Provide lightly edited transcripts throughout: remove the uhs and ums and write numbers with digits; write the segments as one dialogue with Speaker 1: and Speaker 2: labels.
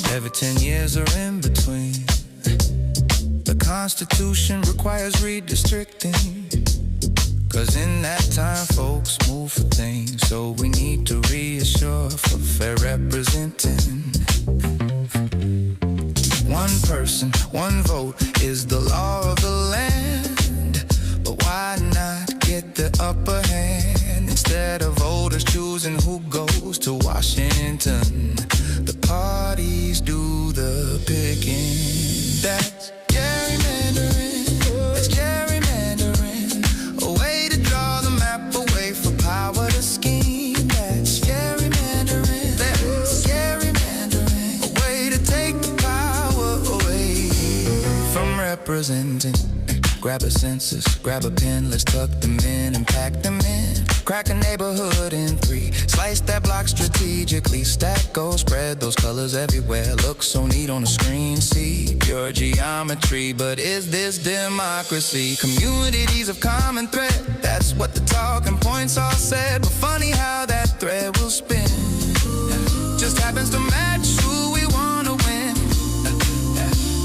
Speaker 1: Every 10 years or in between, the Constitution requires redistricting. 'Cause in that time folks move for things, so we need to reassure for fair representing. One person, one vote is the law of the land. But why not get the upper hand instead of voters choosing who goes to Washington? The parties do the picking. That's gerrymandering. That's gerrymandering. A way to draw the map away for power to scheme. That's gerrymandering. That's gerrymandering. A way to take the power away from representing. Grab a census, grab a pen, let's tuck them in and pack them in. Crack a neighborhood in 3, slice that block strategically. Stack goals, spread those colors everywhere. Look so neat on the screen, see pure geometry. But is this democracy? Communities of common thread, that's what the talking points all said. But funny how that thread will spin. Just happens to match who we wanna win.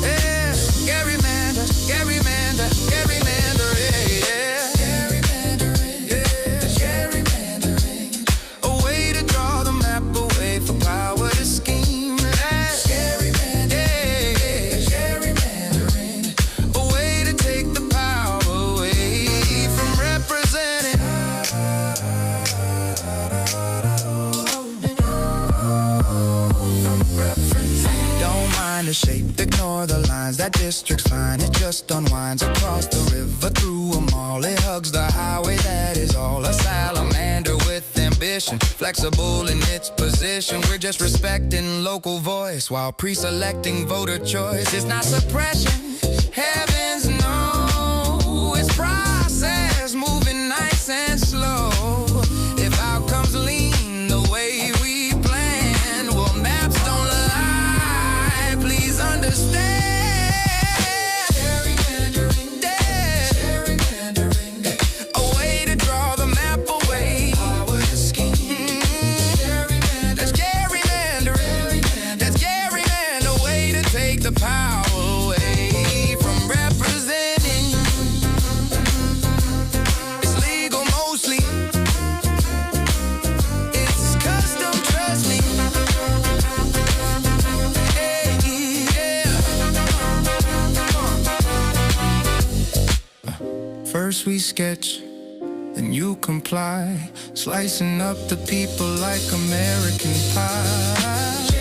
Speaker 1: Yeah, gerrymander, gerrymander, gerrymander, yeah. Gerrymandering, yeah. Gerrymandering. A way to draw the map away for power to scheme. Gerrymandering, yeah. Gerrymandering. A way to take the power away from representing. Don't mind the shape, ignore the lines. That district's fine, it just unwinds across the river, through them all. It hugs the highway, that is all. A salamander with ambition, flexible in its position. We're just respecting local voice while pre-selecting voter choice. It's not suppression, heavens no. It's process, moving nice and slow. If outcomes lean the way we plan, well, maps don't lie, please understand. Gerrymandering, yeah. Gerrymandering. A way to draw the map away. Power to scheme. Gerrymandering. That's gerrymandering. That's gerrymandering. A way to take the power away from representing. It's legal mostly. It's custom, trust me. Hey, yeah. First we sketch, then you comply, slicing up the people like American pie.